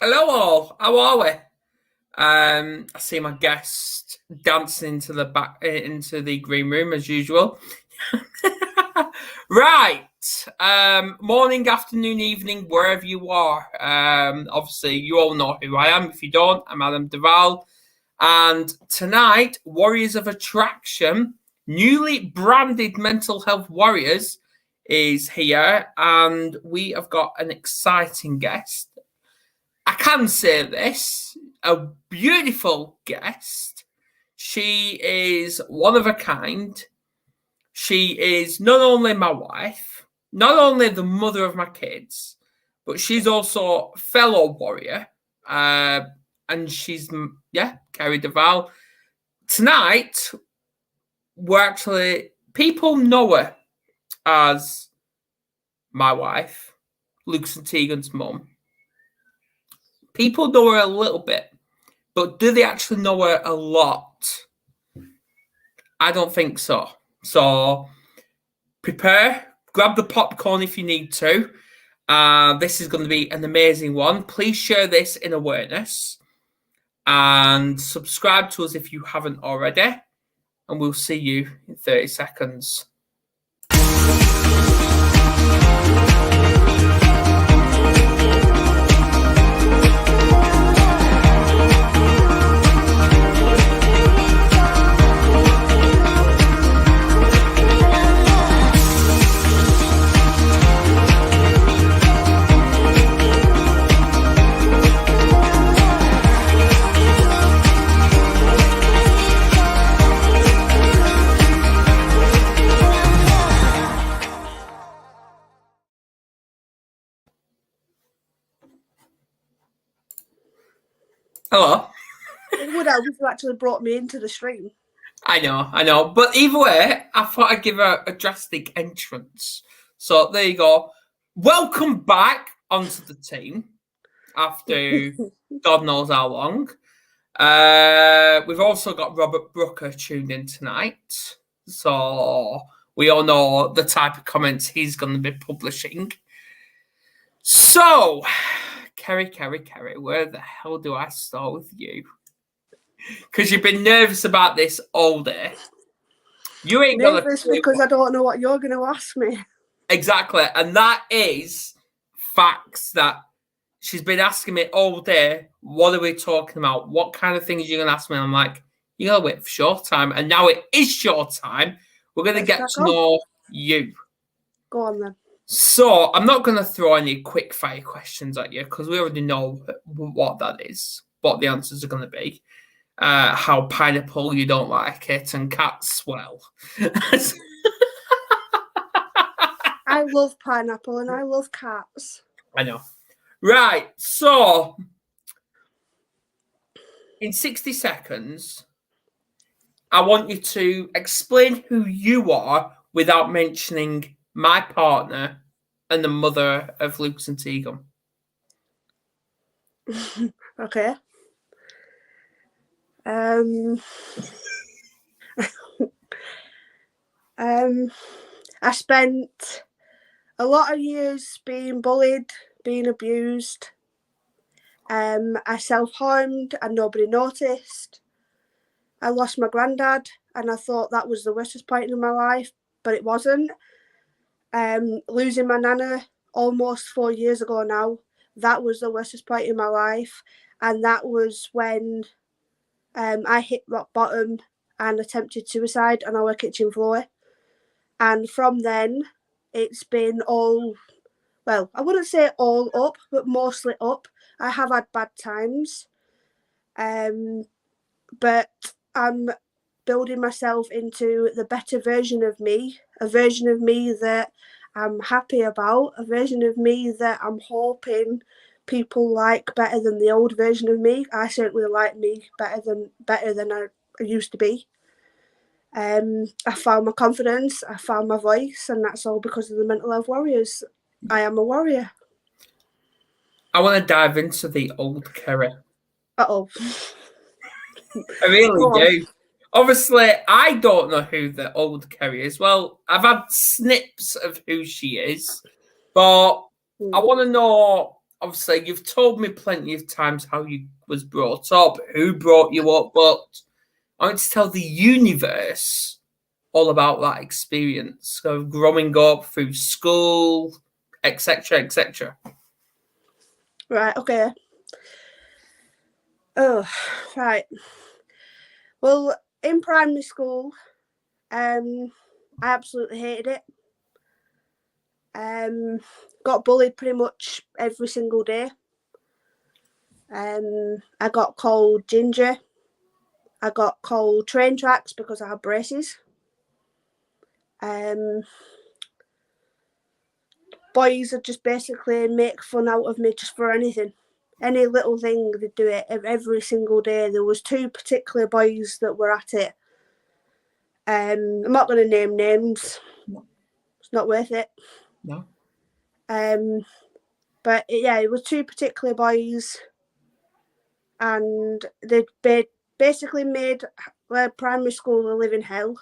Hello all, how are we? I see my guest dancing into the back into the green room as usual. Right. Morning, afternoon, evening, wherever you are. Obviously you all know who I am. If you don't, I'm Adam Duval. And tonight, Warriors of Attraction, newly branded mental health warriors, is here, and we have got an exciting guest. I can say this, a beautiful guest. She is one of a kind. She is not only my wife, not only the mother of my kids, but she's also a fellow warrior. And she's, Kerry Duval. Tonight, people know her as my wife, Luke's and Tegan's mum. People know her a little bit, but do they actually know her a lot? I don't think so. So prepare, grab the popcorn if you need to. This is going to be an amazing one. Please share this in awareness and subscribe to us if you haven't already. And we'll see you in 30 seconds. Hello. It would help if you actually brought me into the stream. I know. But either way, I thought I'd give her a drastic entrance. So there you go. Welcome back onto the team after God knows how long. We've also got Robert Brooker tuned in tonight. So we all know the type of comments he's going to be publishing. So, Kerry, where the hell do I start with you? Because you've been nervous about this all day. You ain't nervous because I don't know what you're going to ask me. Exactly, and that is facts that she's been asking me all day. What are we talking about? What kind of things are you going to ask me? And I'm like, you gotta wait for showtime, and now it is showtime. We're going to get to know you. Go on then. So I'm not going to throw any quick fire questions at you because we already know what that is, what the answers are going to be. How pineapple you don't like it, and cats, well. I love pineapple and I love cats. I know. Right, so in 60 seconds, I want you to explain who you are without mentioning my partner and the mother of Luke's and Tegan. Okay. I spent a lot of years being bullied, being abused. I self-harmed and nobody noticed. I lost my granddad and I thought that was the worst point in my life, but it wasn't. Losing my nana almost 4 years ago now, that was the worst point in my life, and that was when I hit rock bottom and attempted suicide on our kitchen floor. And from then, it's been all, well, I wouldn't say all up, but mostly up. I have had bad times, but I'm building myself into the better version of me, a version of me that I'm happy about, a version of me that I'm hoping people like better than the old version of me. I certainly like me better than I used to be. I found my confidence, I found my voice, and that's all because of the mental health warriors. I am a warrior. I want to dive into the old Kerry. Uh-oh. I really do. Obviously, I don't know who the old Kerry is. Well, I've had snips of who she is, but I want to know obviously you've told me plenty of times how you was brought up, who brought you up, but I want to tell the universe all about that experience of growing up through school, etc., etc. Right, okay. Oh, right. Well, in primary school, I absolutely hated it. Got bullied pretty much every single day. I got called ginger. I got called train tracks because I had braces. Boys would just basically make fun out of me just for anything. Any little thing, they'd do it every single day. There was 2 particular boys that were at it. I'm not going to name names. No. It's not worth it. No. But yeah, it was 2 particular boys, and they basically made primary school a living hell.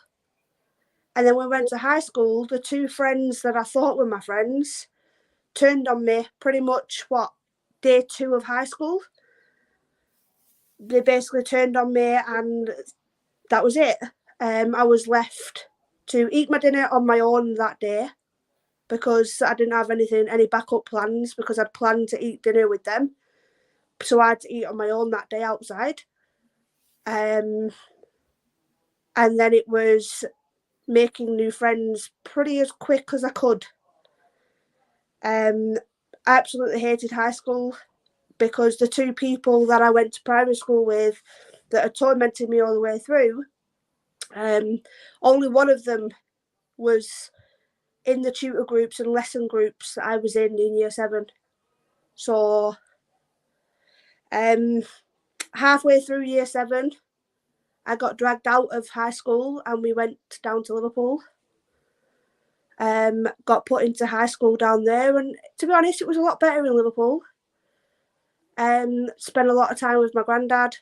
And then when we went to high school, the 2 friends that I thought were my friends turned on me pretty much, day 2 of high school. They basically turned on me, and that was it. I was left to eat my dinner on my own that day because I didn't have any backup plans, because I'd planned to eat dinner with them. So I had to eat on my own that day outside. And then it was making new friends pretty as quick as I could. I absolutely hated high school because the 2 people that I went to primary school with that had tormented me all the way through, only one of them was in the tutor groups and lesson groups that I was in year 7. So halfway through year 7, I got dragged out of high school and we went down to Liverpool. Got put into high school down there, and to be honest, it was a lot better in Liverpool. Spent a lot of time with my granddad,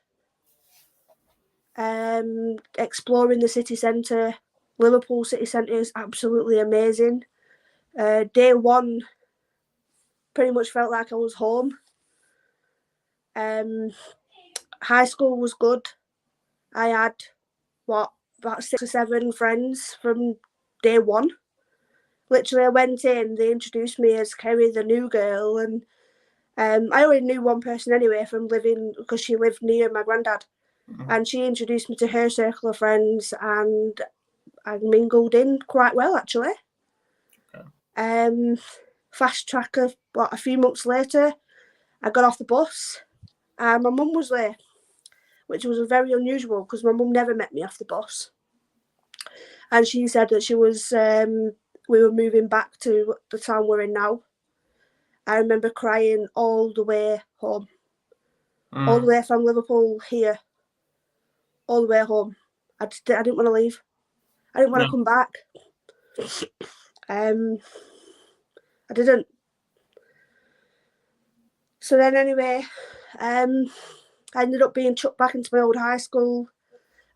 exploring the city centre. Liverpool city centre is absolutely amazing. Day 1 pretty much felt like I was home. High school was good. I had about 6 or 7 friends from day 1. Literally, I went in, they introduced me as Kerry, the new girl, and I already knew one person anyway from living, because she lived near my granddad. Mm-hmm. And she introduced me to her circle of friends, and I mingled in quite well, actually. Okay. Fast track of a few months later, I got off the bus and my mum was there, which was very unusual because my mum never met me off the bus. And she said that she was we were moving back to the town we're in now. I remember crying all the way home. All the way from Liverpool here, all the way home. I didn't want to leave. I didn't want to come back. I didn't. So then anyway, I ended up being chucked back into my old high school,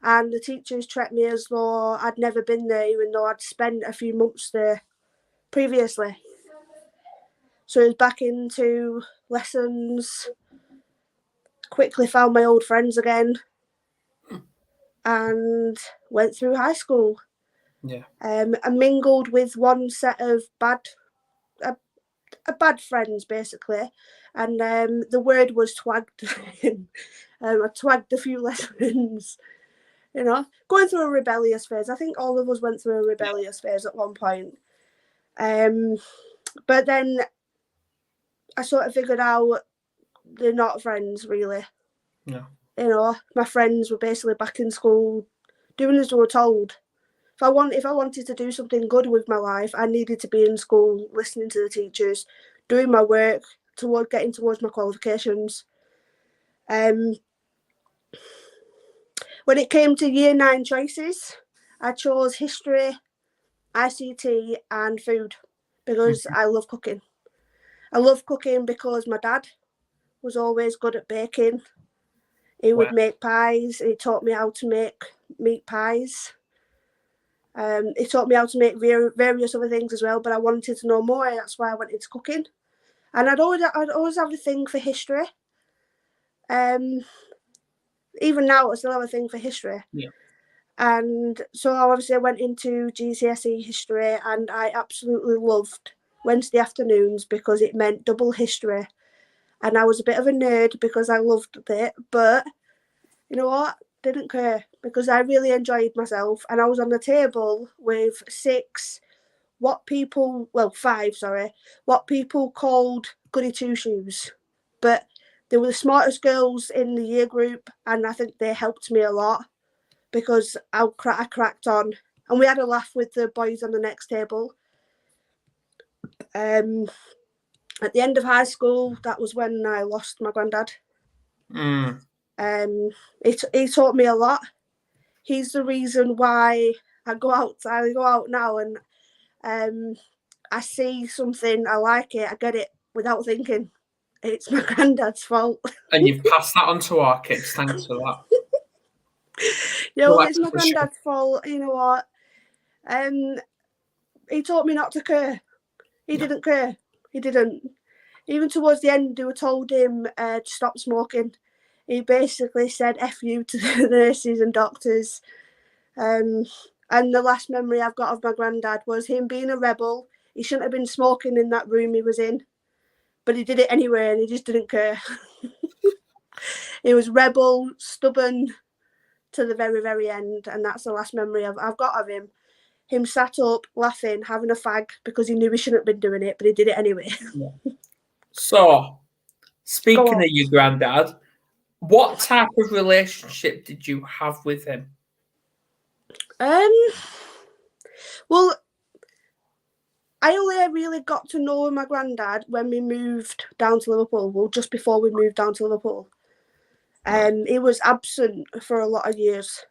and the teachers treated me as though I'd never been there, even though I'd spent a few months there previously. So I was back into lessons, quickly found my old friends again, and went through high school. Yeah. I mingled with one set of bad friends, basically, and the word was twagged. I twagged a few lessons, going through a rebellious phase. I think all of us went through a rebellious phase at one point. But then I sort of figured out they're not friends, really. No. My friends were basically back in school doing as they were told. If I wanted to do something good with my life, I needed to be in school, listening to the teachers, doing my work, getting towards my qualifications. When it came to year 9 choices, I chose history, ICT and food because I love cooking. I love cooking because my dad was always good at baking. He would make pies. He taught me how to make meat pies. He taught me how to make various other things as well, but I wanted to know more. That's why I went into cooking. And I'd always have a thing for history. Even now, I still have a thing for history. Yeah. And so obviously I went into GCSE history, and I absolutely loved Wednesday afternoons because it meant double history. And I was a bit of a nerd because I loved it, but you know what? Didn't care because I really enjoyed myself. And I was on the table with five, what people called goody two shoes. But they were the smartest girls in the year group, and I think they helped me a lot because I cracked on. And we had a laugh with the boys on the next table. At the end of high school, that was when I lost my granddad. He taught me a lot. He's the reason why I go out now, and I see something, I like it, I get it without thinking. It's my granddad's fault. And you've passed that on to our kids. Thanks for that. It's my granddad's fault. You know what? He taught me not to care. He didn't care. He didn't. Even towards the end, they told him to stop smoking. He basically said F you to the nurses and doctors. And the last memory I've got of my granddad was him being a rebel. He shouldn't have been smoking in that room he was in, but he did it anyway, and he just didn't care. He was rebel, stubborn to the very, very end, and that's the last memory I've got of him. Him sat up, laughing, having a fag because he knew he shouldn't have been doing it, but he did it anyway. Yeah. So, speaking of your granddad, what type of relationship did you have with him? Well, I only really got to know my granddad when we moved down to Liverpool. Well, just before we moved down to Liverpool. He was absent for a lot of years.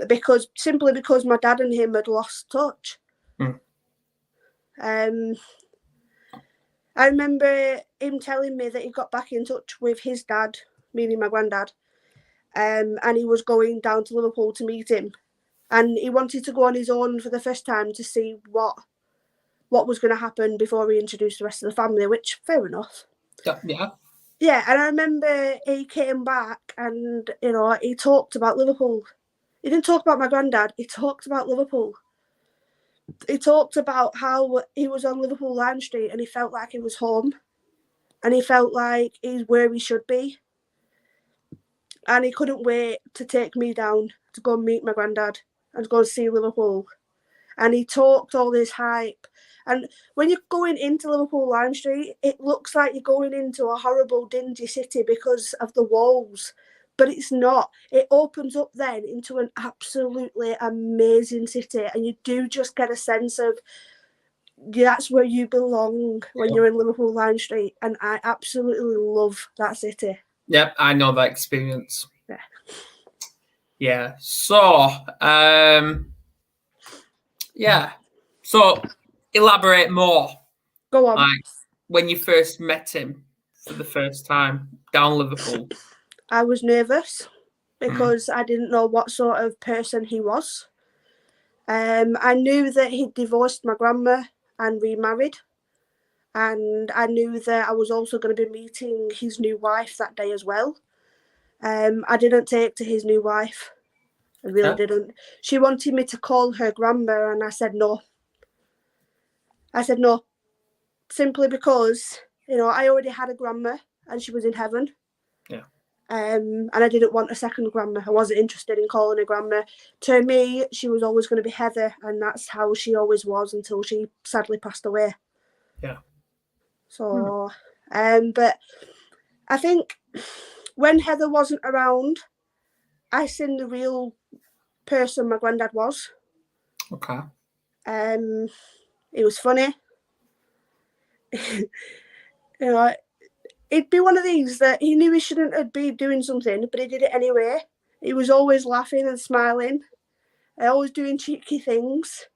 Because my dad and him had lost touch. I remember him telling me that he got back in touch with his dad, meaning my granddad, and he was going down to Liverpool to meet him. And he wanted to go on his own for the first time to see what was going to happen before he introduced the rest of the family, which, fair enough. Yeah. Yeah, and I remember he came back and, he talked about Liverpool. He didn't talk about my granddad, he talked about Liverpool. He talked about how he was on Liverpool Lime Street and he felt like he was home. And he felt like he's where he should be. And he couldn't wait to take me down to go and meet my granddad and to go and see Liverpool. And he talked all this hype. And when you're going into Liverpool Lime Street, it looks like you're going into a horrible, dingy city because of the walls. But it's not. It opens up then into an absolutely amazing city. And you do just get a sense of that's where you belong when you're in Liverpool Lime Street. And I absolutely love that city. Yep, I know that experience. Yeah. Yeah. So, So, elaborate more. Go on. Like when you first met him for the first time down Liverpool. I was nervous because I didn't know what sort of person he was. I knew that he'd divorced my grandma and remarried. And I knew that I was also going to be meeting his new wife that day as well. I didn't take to his new wife. I really didn't. She wanted me to call her grandma, and I said no. Simply because, I already had a grandma and she was in heaven. Yeah. And I didn't want a second grandma. I wasn't interested in calling her grandma. To me, she was always going to be Heather, and that's how she always was until she sadly passed away. Yeah. So, but I think when Heather wasn't around, I seen the real person my granddad was. Okay. He was funny. He'd be one of these that he knew he shouldn't be doing something, but he did it anyway. He was always laughing and smiling, always doing cheeky things.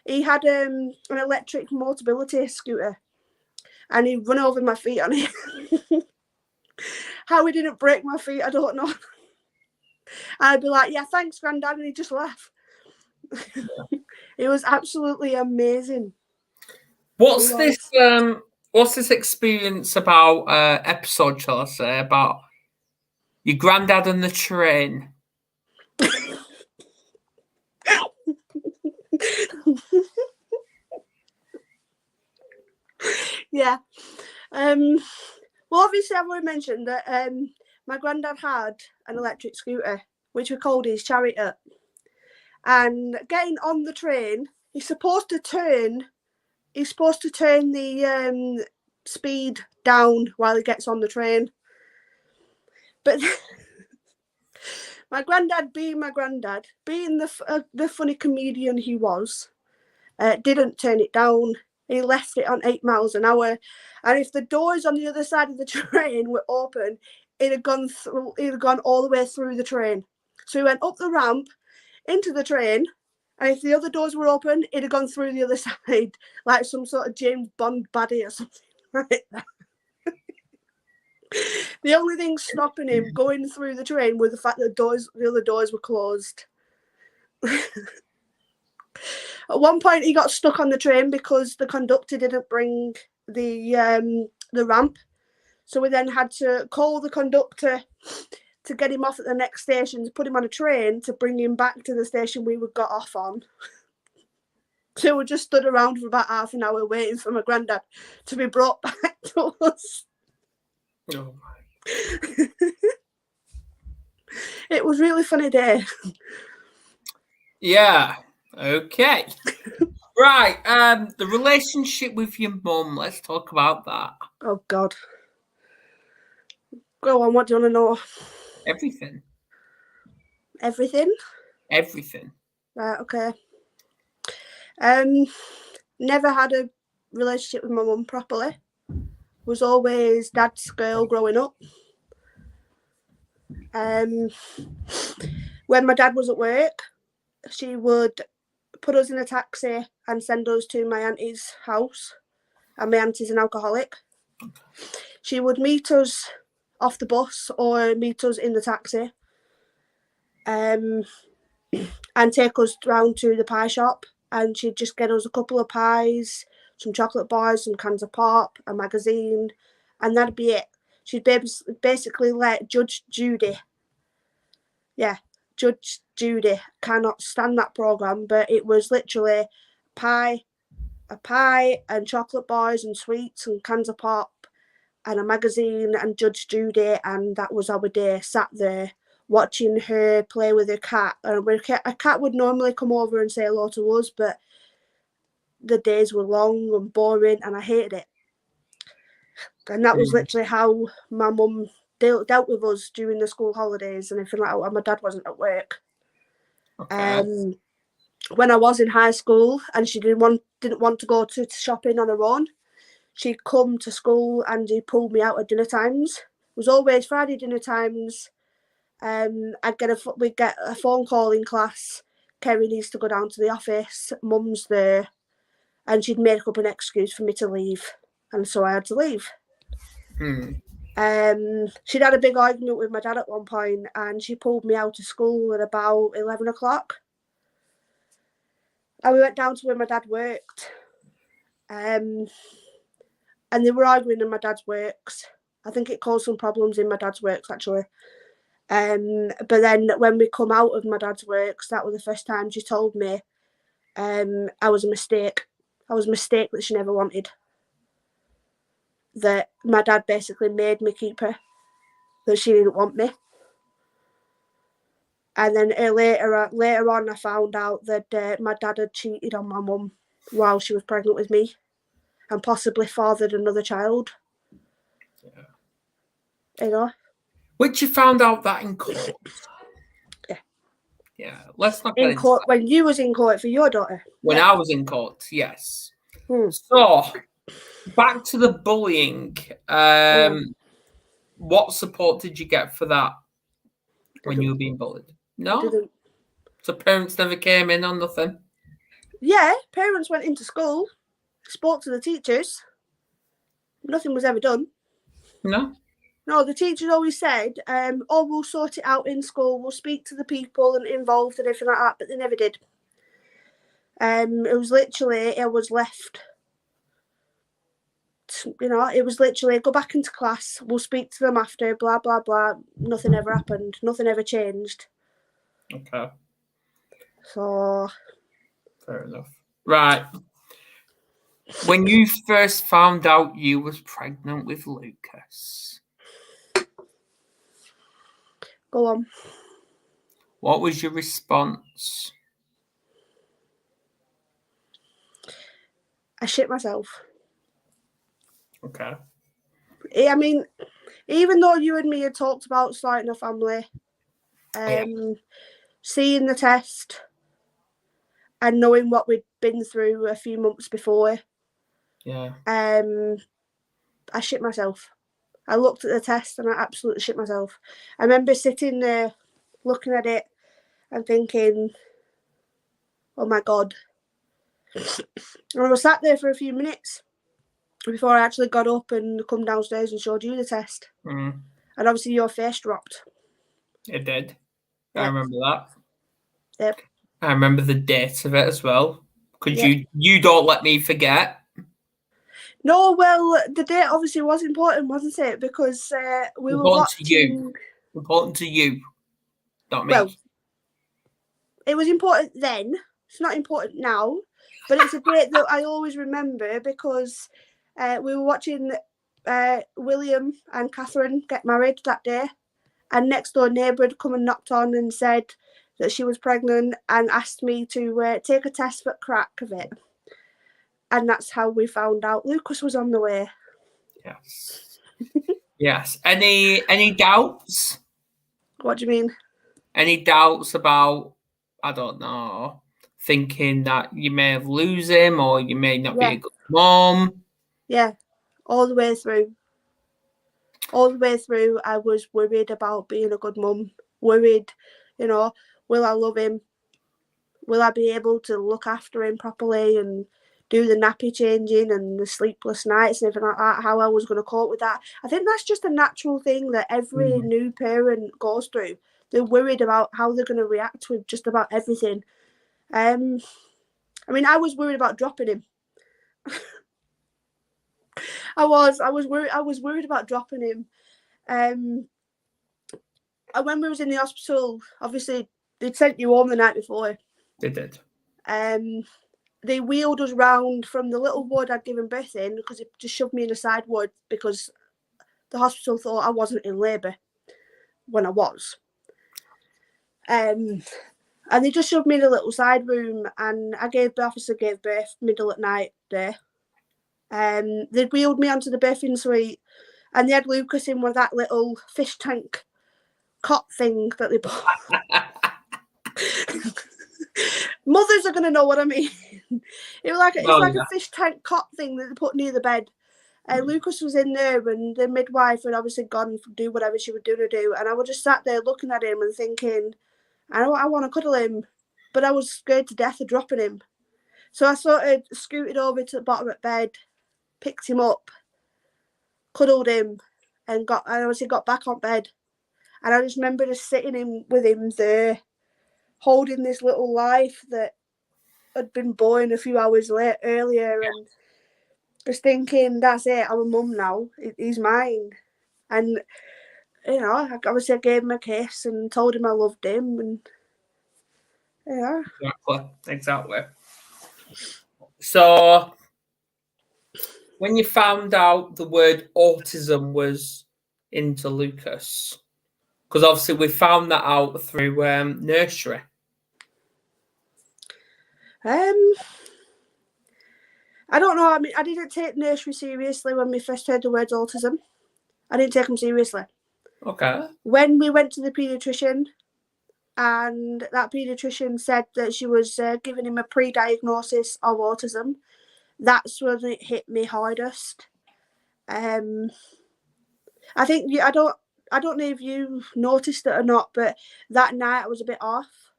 He had an electric mobility scooter, and he'd run over my feet on it. How he didn't break my feet, I don't know. I'd be like, yeah, thanks, Granddad, and he'd just laugh. It was absolutely amazing. What's this experience about? Episode, shall I say, about your granddad and the train? Yeah. Well, obviously, I've already mentioned that my granddad had an electric scooter, which we called his chariot. And getting on the train, he's supposed to turn the speed down while he gets on the train. But my granddad, being the funny comedian he was, didn't turn it down. He left it on 8 miles an hour, and if the doors on the other side of the train were open, it'd have gone all the way through the train. So he went up the ramp into the train, and if the other doors were open, it'd have gone through the other side, like some sort of James Bond baddie or something like that. The only thing stopping him going through the train was the fact that the other doors were closed. At one point, he got stuck on the train because the conductor didn't bring the ramp. So we then had to call the conductor to get him off at the next station, to put him on a train to bring him back to the station we got off on. So we just stood around for about half an hour waiting for my granddad to be brought back to us. Oh my. It was a really funny day. Yeah. Okay. Right. The relationship with your mum. Let's talk about that. Oh God. Go on. What do you want to know? Everything. Everything. Everything. Right. Okay. Never had a relationship with my mum properly. Was always dad's girl growing up. When my dad was at work, she would put us in a taxi and send us to my auntie's house, and my auntie's an alcoholic. She would meet us off the bus or meet us in the taxi, and take us round to the pie shop, and she'd just get us a couple of pies, some chocolate bars, some cans of pop, a magazine, and that'd be it. She'd basically let Judge Judy, cannot stand that programme, but it was literally a pie and chocolate bars and sweets and cans of pop and a magazine and Judge Judy, and that was our day, sat there watching her play with her cat. And a cat would normally come over and say hello to us, but the days were long and boring and I hated it. And that was literally how my mum dealt with us during the school holidays and everything like that, when my dad wasn't at work. Okay. When I was in high school and she didn't want to go to shopping on her own, she'd come to school and he'd pull me out at dinner times. It was always Friday dinner times. We'd get a phone call in class. Kerry needs to go down to the office. Mum's there, and she'd make up an excuse for me to leave, and so I had to leave. She'd had a big argument with my dad at one point, and she pulled me out of school at about 11 o'clock. And we went down to where my dad worked. And they were arguing in my dad's works. I think it caused some problems in my dad's works, actually. But then when we come out of my dad's works, that was the first time she told me I was a mistake. I was a mistake that she never wanted. That my dad basically made me keep her. That she didn't want me. And then later on, I found out that my dad had cheated on my mum while she was pregnant with me, and possibly fathered another child. Yeah. You know. Which you found out that in court. Yeah. Yeah. Let's not get in court when you was in court for your daughter. When I was in court, yes. So back to the bullying. What support did you get for that when you were being bullied? No. So parents never came in on nothing? Yeah, parents went into school, spoke to the teachers. Nothing was ever done. No, the teachers always said, we'll sort it out in school. We'll speak to the people and involved and everything like that, but they never did. It was literally, I was left just, it was literally go back into class, we'll speak to them after, blah, blah, blah. Nothing ever happened. Nothing ever changed. Okay. So. Fair enough. Right. When you first found out you was pregnant with Lucas. Go on. What was your response? I shit myself. Okay. I mean, even though you and me had talked about starting a family, seeing the test and knowing what we'd been through a few months before, I shit myself. I looked at the test and I absolutely shit myself. I remember sitting there looking at it and thinking, oh my God. And I was sat there for a few minutes before I actually got up and come downstairs and showed you the test. Mm. And obviously your face dropped. It did. Yep. I remember that. Yep. I remember the date of it as well. Because you don't let me forget. No, well, the date obviously was important, wasn't it? Because we were watching. Important to you, not me. Well, it was important then. It's not important now, but it's a date that I always remember because we were watching William and Catherine get married that day, and next door neighbour had come and knocked on and said that she was pregnant and asked me to take a test for crack of it. And that's how we found out Lucas was on the way. Yes. Yes. Any doubts? What do you mean? Any doubts about, I don't know, thinking that you may have lose him or you may not be a good mom? Yeah, all the way through. All the way through, I was worried about being a good mum. Worried, will I love him? Will I be able to look after him properly and do the nappy changing and the sleepless nights and everything like that? How I was going to cope with that? I think that's just a natural thing that every new parent goes through. They're worried about how they're going to react with just about everything. I mean, I was worried about dropping him. I was worried about dropping him. And when we was in the hospital, obviously they'd sent you home the night before. They did. They wheeled us round from the little ward I'd given birth in because it just shoved me in a side ward because the hospital thought I wasn't in labour when I was. And they just shoved me in a little side room, and the officer gave birth middle at night there. They'd wheeled me onto the birthing suite, and they had Lucas in with that little fish tank cot thing that they bought. Mothers are going to know what I mean. It was like a fish tank cot thing that they put near the bed. Lucas was in there, and the midwife had obviously gone to do whatever she was doing to do, and I was just sat there looking at him and thinking, I want to cuddle him, but I was scared to death of dropping him. So I sort of scooted over to the bottom of bed, picked him up, cuddled him, and obviously got back on bed. And I just remember just sitting with him there, holding this little life that had been born a few hours earlier, and just thinking, that's it, I'm a mum now, he's mine. And, obviously I gave him a kiss and told him I loved him, and, Exactly. So, when you found out the word autism was into Lucas, because obviously we found that out through nursery. I don't know. I mean, I didn't take nursery seriously when we first heard the words autism. I didn't take them seriously. Okay. When we went to the paediatrician, and that paediatrician said that she was giving him a pre-diagnosis of autism, that's when it hit me hardest. I think I don't know if you noticed it or not, but that night I was a bit off.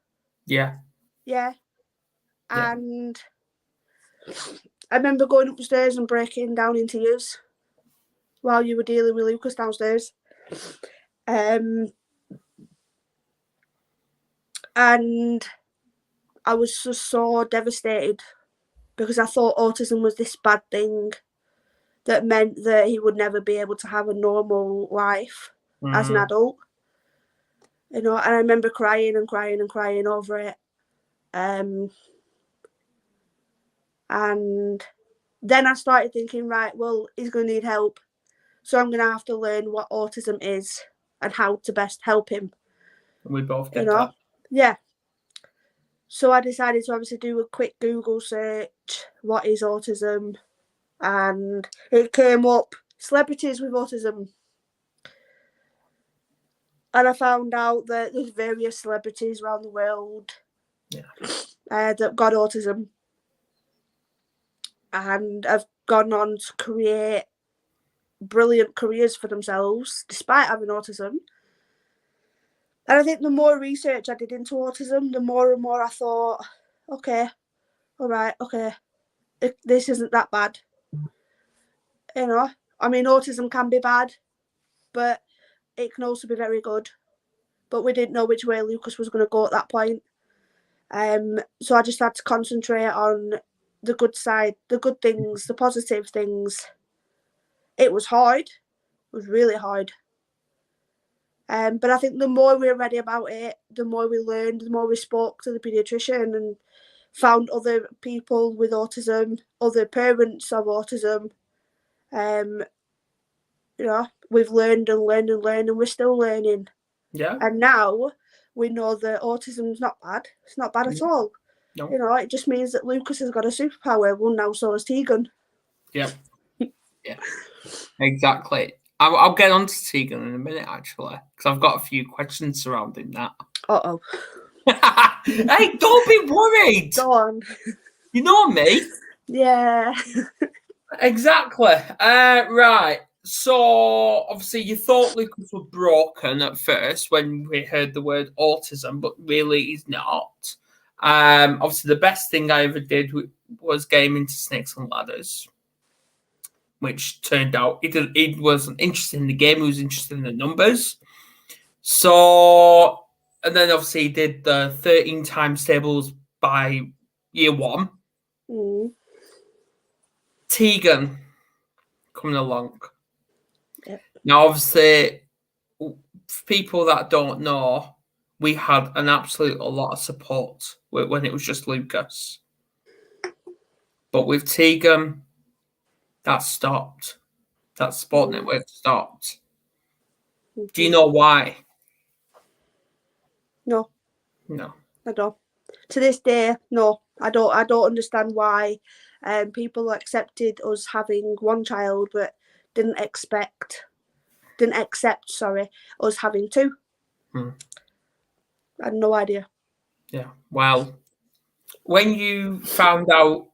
Yeah. And I remember going upstairs and breaking down in tears while you were dealing with Lucas downstairs. And I was just so devastated because I thought autism was this bad thing that meant that he would never be able to have a normal life as an adult. And I remember crying and crying and crying over it. And then I started thinking, right, well, he's going to need help. So I'm going to have to learn what autism is and how to best help him. We both get that. Yeah. So I decided to obviously do a quick Google search, what is autism? And it came up, celebrities with autism. And I found out that there's various celebrities around the world that got autism and have gone on to create brilliant careers for themselves despite having autism. And I think the more research I did into autism, the more and more I thought, okay, all right, okay, this isn't that bad. I mean, autism can be bad, but it can also be very good. But we didn't know which way Lucas was going to go at that point. So I just had to concentrate on the good side, the good things, the positive things. It was hard. It was really hard. But I think the more we were ready about it, the more we learned, the more we spoke to the paediatrician and found other people with autism, other parents of autism. We've learned and learned and learned, and we're still learning. Yeah. And now we know that autism's not bad. It's not bad at all. No. It just means that Lucas has got a superpower. Well, now so has Tegan. Yeah. Yeah. Exactly. I'll get on to Tegan in a minute, actually, because I've got a few questions surrounding that. Uh-oh. Hey, don't be worried. Go on. You know me. Yeah. Exactly. Right. So, obviously, you thought Lucas was broken at first when we heard the word autism, but really he's not. Obviously, the best thing I ever did was get him into Snakes and Ladders, which turned out he wasn't interested in the game. He was interested in the numbers. So, and then obviously he did the 13 times tables by year 1. Tegan coming along. Yep. Now, obviously, for people that don't know, we had an absolute lot of support when it was just Lucas. But with Tegan, that stopped. That support network stopped. Do you know why? No. No. I don't. To this day, no. I don't understand why people accepted us having one child but didn't accept us having 2. I had no idea. Yeah. Well, when you found out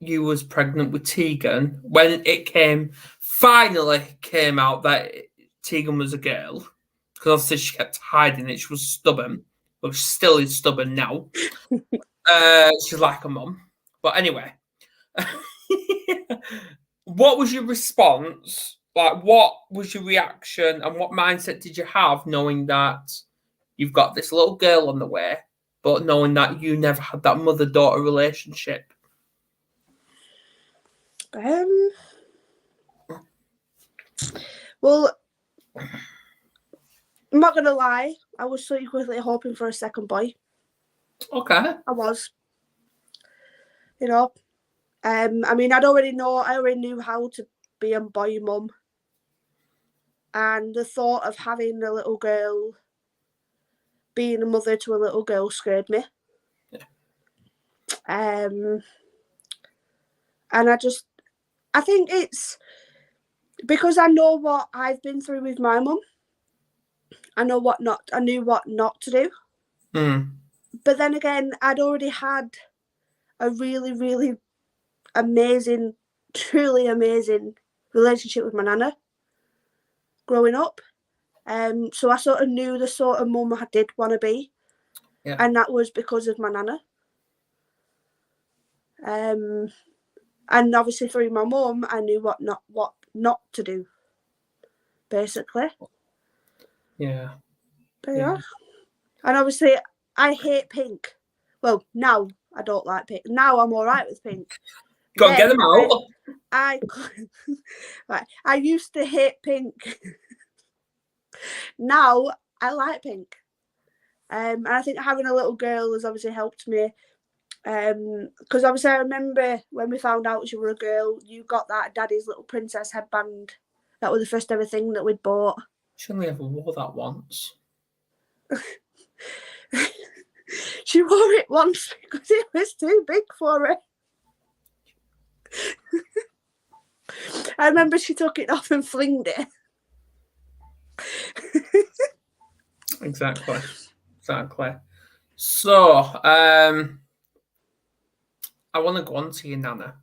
you was pregnant with Tegan, when it finally came out that Tegan was a girl, because obviously she kept hiding it, she was stubborn, but she still is stubborn now. She's like a mum. But anyway, what was your response? Like, what was your reaction and what mindset did you have knowing that you've got this little girl on the way, but knowing that you never had that mother-daughter relationship? Well, I'm not going to lie. I was secretly hoping for a second boy. Okay. I was. I mean, I already knew how to be a boy mum. And the thought of having a little girl, being a mother to a little girl, scared me. Yeah. And I think it's because I know what I've been through with my mum. I knew what not to do. But then again, I'd already had a really, really amazing, truly amazing relationship with my nana growing up. So I sort of knew the sort of mum I did want to be. Yeah. And that was because of my nana. And obviously through my mum, I knew what not to do, basically. Yeah. But yeah. And obviously, I hate pink. Well, now I don't like pink. Now I'm all right with pink. Go on, get them out. I used to hate pink. Now I like pink. And I think having a little girl has obviously helped me. Because obviously I remember when we found out she was a girl, you got that Daddy's Little Princess headband. That was the first ever thing that we'd bought. She only ever wore that once. She wore it once because it was too big for her. I remember she took it off and flinged it. Exactly. So, I want to go on to your Nana.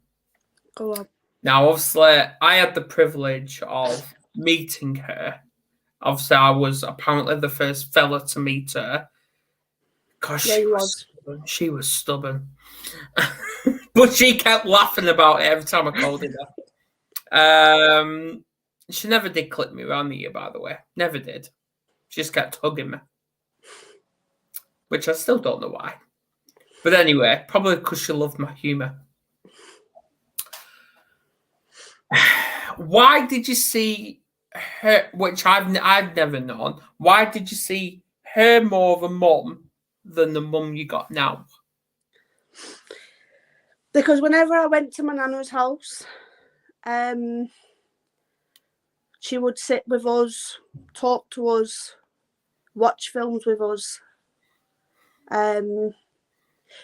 Go on. Now, obviously, I had the privilege of meeting her. Obviously, I was apparently the first fella to meet her. Because she was stubborn. But she kept laughing about it every time I called her. She never did clip me around the ear, by the way. Never did. She just kept hugging me. Which I still don't know why. But anyway, probably because she loved my humour. Why did you see her, which I've never known, why did you see her more of a mum than the mum you got now? Because whenever I went to my nana's house, she would sit with us, talk to us, watch films with us.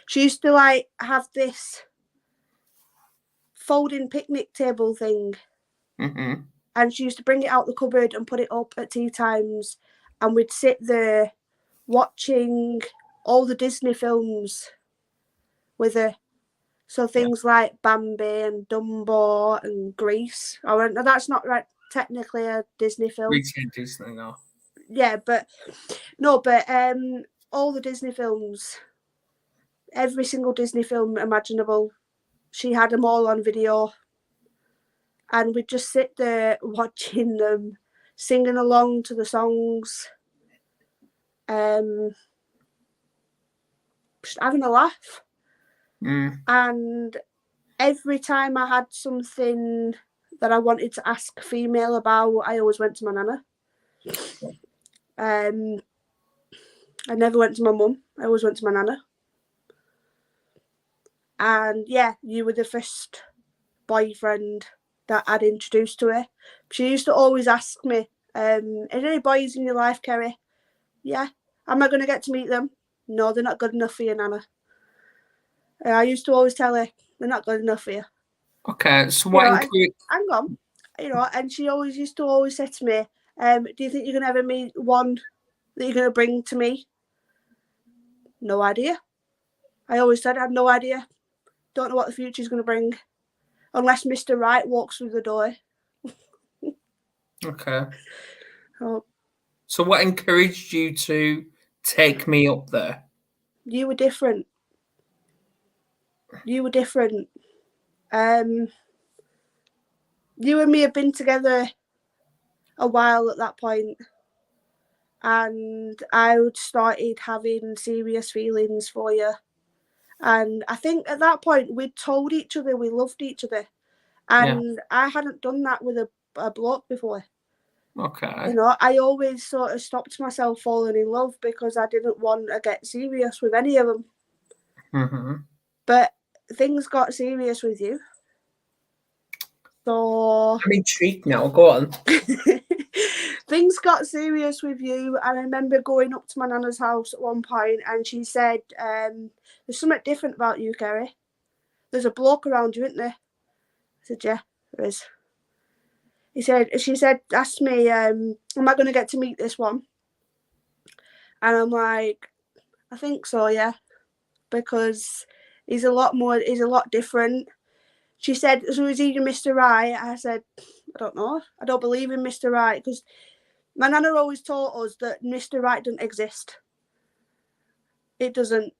She used to like have this folding picnic table thing. Mm-hmm. And she used to bring it out the cupboard and put it up at tea times, and we'd sit there watching all the Disney films with her. So things like Bambi and Dumbo and Grease. Oh, that's not right, technically a Disney film. Grease ain't Disney, no. Yeah, but all the Disney films, every single Disney film imaginable, she had them all on video. And we'd just sit there watching them, singing along to the songs, just having a laugh. And every time I had something that I wanted to ask female about, I always went to my nana. I never went to my mum. I always went to my nana. And yeah, you were the first boyfriend that I'd introduced to her. She used to always ask me, are there any boys in your life, Kerry? Yeah. Am I going to get to meet them? No, they're not good enough for you, Nana. I used to always tell her, they're not good enough for you. Okay, so what... hang on. And she always used to always say to me, do you think you're going to ever meet one that you're going to bring to me? No idea. I always said I had no idea. Don't know what the future's going to bring. Unless Mr. Right walks through the door. Okay. Oh. So what encouraged you to take me up there? You were different. You and me had been together a while at that point, and I started having serious feelings for you. And I think at that point we'd told each other we loved each other, and I hadn't done that with a bloke before. Okay. I always sort of stopped myself falling in love because I didn't want to get serious with any of them. Mm-hmm. But things got serious with you. So I'm intrigued now. Go on. Things got serious with you, and I remember going up to my nana's house at one point, and she said, "There's something different about you, Kerry. There's a bloke around you, isn't there?" I said, "Yeah, there is." She said, asked me, am I going to get to meet this one? And I'm like, I think so, yeah, because he's a lot different. She said, so is he Mr. Right? I said, I don't know. I don't believe in Mr. Right, because my nana always taught us that Mr. Right doesn't exist. It doesn't.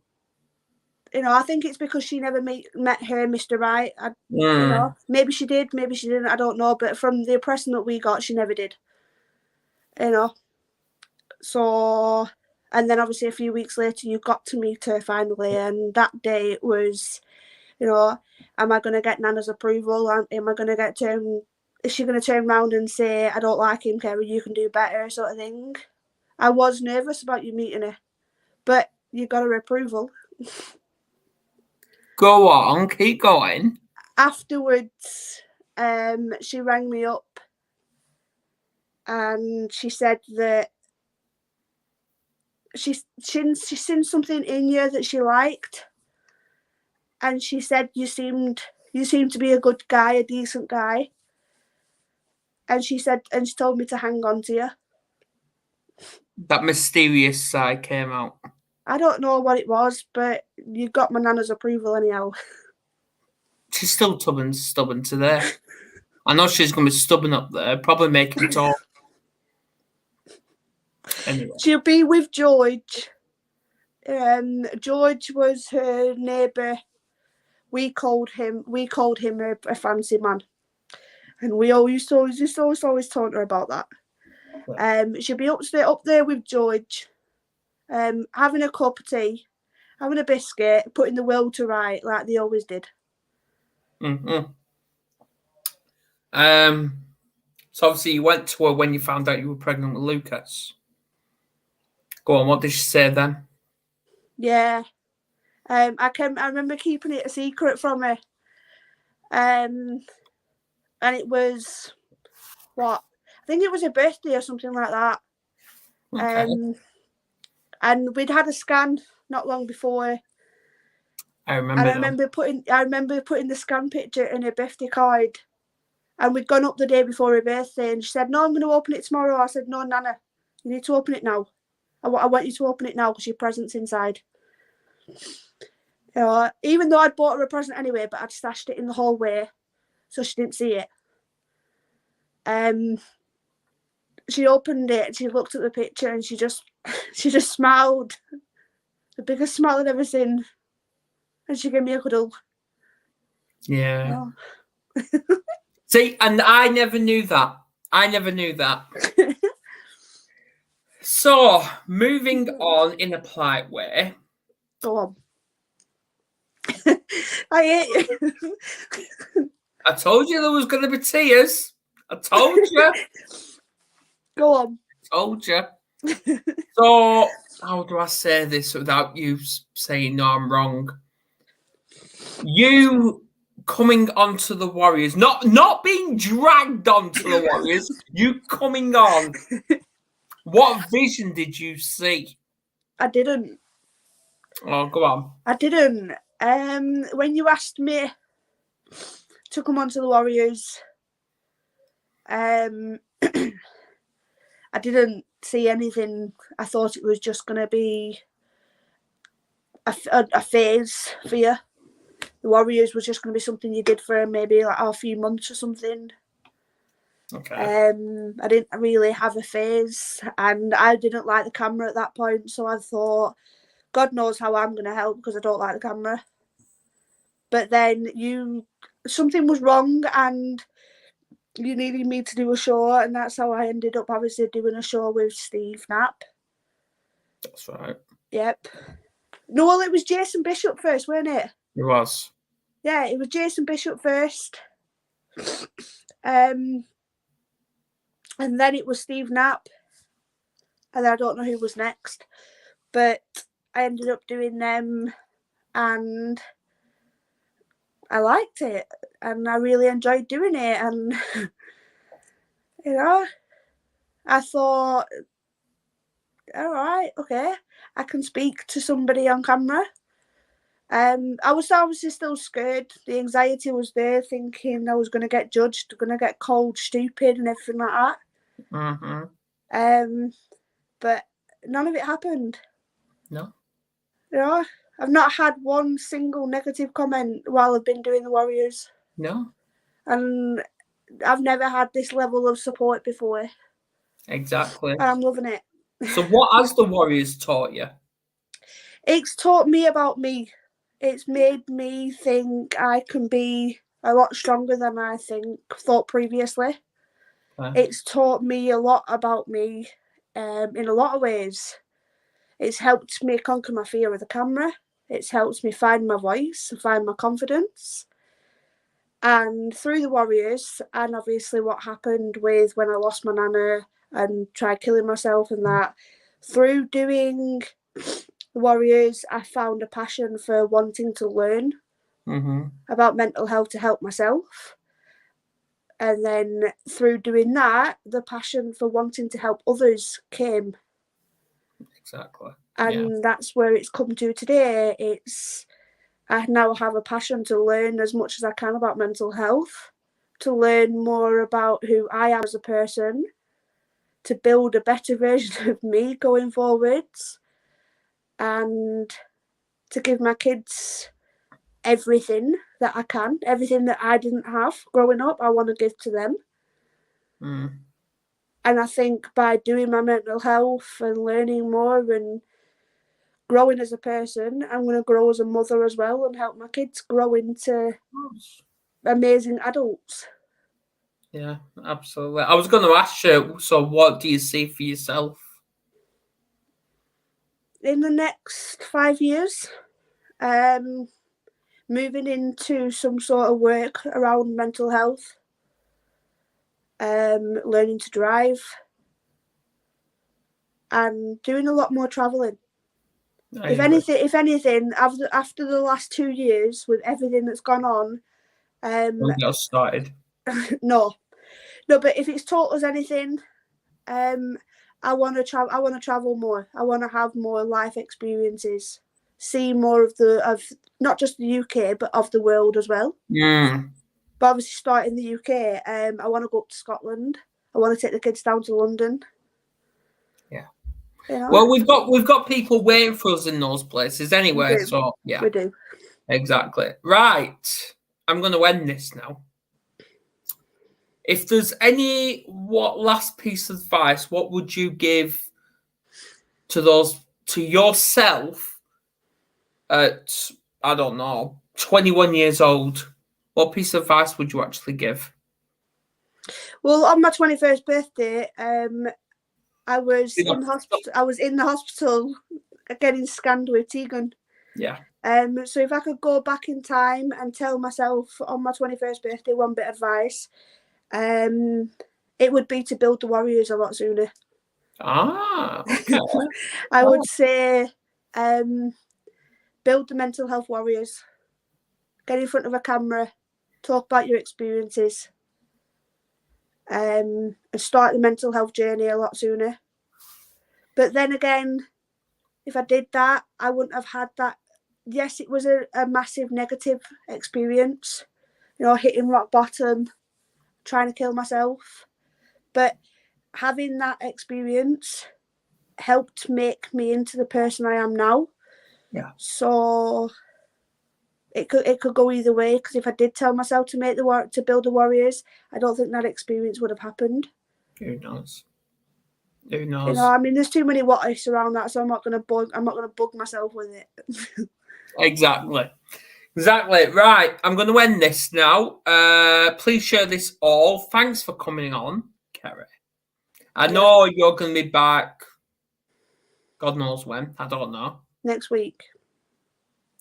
I think it's because she never met her Mr. Right. Maybe she did, maybe she didn't, I don't know. But from the impression that we got, she never did. So, and then obviously a few weeks later, you got to meet her finally. And that day was You know, am I going to get Nana's approval? Am I going to get is she going to turn around and say, I don't like him, Kerry, you can do better, sort of thing? I was nervous about you meeting her, but you got her approval. Go on, keep going. Afterwards, she rang me up and she said that she's seen something in you that she liked, and she said you seemed to be a good guy, a decent guy, and she told me to hang on to you. That mysterious side came out. I don't know what it was, but you got my Nana's approval anyhow. She's still stubborn today. I know she's going to be stubborn up there, probably making talk. Anyway. She'll be with George. George was her neighbour. We called him a fancy man, and we always talk to her about that. She'll be up there with George, having a cup of tea, having a biscuit, putting the will to right like they always did. Mm-hmm. So obviously you went to her when you found out you were pregnant with Lucas. Go on, what did she say then? Yeah. I remember keeping it a secret from her. And it was I think it was her birthday or something like that. Okay. And we'd had a scan not long before. I remember putting the scan picture in her birthday card. And we'd gone up the day before her birthday, and she said, "No, I'm going to open it tomorrow." I said, "No, Nana, you need to open it now. I want you to open it now because your present's inside." Even though I'd bought her a present anyway, but I'd stashed it in the hallway so she didn't see it. She opened it and she looked at the picture and she just smiled, the biggest smile I'd ever seen, and she gave me a cuddle. Yeah. See, and I never knew that. So, moving on in a polite way. Go on. I hate you. I told you there was going to be tears. I told you. Go on. I told you. So, how do I say this without you saying, no, I'm wrong? You coming onto the Warriors, not being dragged onto the Warriors, you coming on. What vision did you see? I didn't. Oh, go on. I didn't. When you asked me to come onto the Warriors, I didn't see anything. I thought it was just going to be a phase for you. The Warriors was just going to be something you did for maybe like a few months or something. Okay. I didn't really have a phase, and I didn't like the camera at that point, so I thought, God knows how I'm going to help because I don't like the camera. But then something was wrong and you needed me to do a show, and that's how I ended up obviously doing a show with Steve Knapp. That's right. Yep. No, well, it was Jason Bishop first, weren't it? It was. Yeah, it was Jason Bishop first. And then it was Steve Knapp. And I don't know who was next. But I ended up doing them and I liked it. And I really enjoyed doing it. And, I thought, all right, okay, I can speak to somebody on camera. I was obviously still scared. The anxiety was there, thinking I was going to get judged, going to get called stupid and everything like that. Mm-hmm. But none of it happened. No. I've not had one single negative comment while I've been doing the Warriors. No. And I've never had this level of support before. Exactly. And I'm loving it. So what has the Warriors taught you? It's taught me about me. It's made me think I can be a lot stronger than I thought previously. It's taught me a lot about me in a lot of ways. It's helped me conquer my fear of the camera. It's helped me find my voice and find my confidence. And through the Warriors, and obviously what happened with when I lost my nana and tried killing myself and that, through doing the Warriors, I found a passion for wanting to learn about mental health to help myself. And then through doing that, the passion for wanting to help others came. Exactly. And that's where it's come to today. I now have a passion to learn as much as I can about mental health, to learn more about who I am as a person, to build a better version of me going forwards, and to give my kids everything that I can, everything that I didn't have growing up, I want to give to them. And I think by doing my mental health and learning more and growing as a person, I'm going to grow as a mother as well and help my kids grow into amazing adults. Yeah, absolutely. I was going to ask you, so what do you see for yourself? In the next 5 years, moving into some sort of work around mental health, learning to drive, and doing a lot more travelling. If anything, after the last 2 years with everything that's gone on, Got started. no, but if it's taught us anything, I want to travel. I want to travel more. I want to have more life experiences, see more of not just the UK but of the world as well. But obviously, start in the UK. I want to go up to Scotland. I want to take the kids down to London. Yeah. You know? Well, we've got people waiting for us in those places anyway. So yeah, we do. Exactly. Right. I'm going to end this now. If there's last piece of advice, what would you give to yourself at, I don't know, 21 years old? What piece of advice would you actually give? Well, on my 21st birthday, I was in the hospital getting scanned with T-gun. Yeah. So if I could go back in time and tell myself on my 21st birthday one bit of advice, it would be to build the Warriors a lot sooner. Okay. I would say build the mental health Warriors. Get in front of a camera, talk about your experiences, and start the mental health journey a lot sooner. But then again, if I did that, I wouldn't have had that. Yes, it was a massive negative experience, hitting rock bottom, trying to kill myself. But having that experience helped make me into the person I am now. Yeah. So it could go either way, because if I did tell myself to build the Warriors, I don't think that experience would have happened. Who knows? There's too many what ifs around that, so I'm not gonna bug myself with it. Exactly. Right. I'm going to end this now. Please share this all. Thanks for coming on, Kerry. I know you're going to be back. God knows when. I don't know. Next week.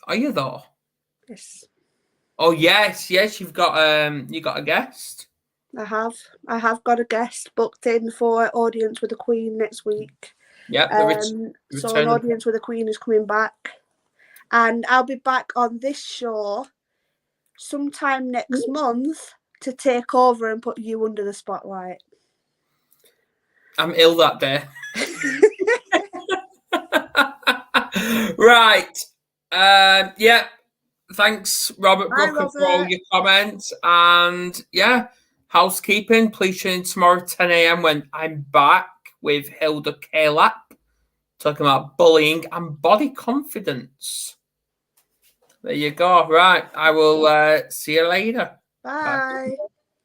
Are you though? Yes. Oh yes. You've got a guest. I have got a guest booked in for Audience with the Queen next week. Yeah. So an Audience with the Queen is coming back, and I'll be back on this show sometime next month to take over and put you under the spotlight. I'm ill that day. Right. Yeah. Thanks, Robert Brooker, for all your comments. And yeah, housekeeping. Please tune in tomorrow at 10 a.m. when I'm back with Hilda Kalap, talking about bullying and body confidence. There you go. Right. I will see you later. Bye.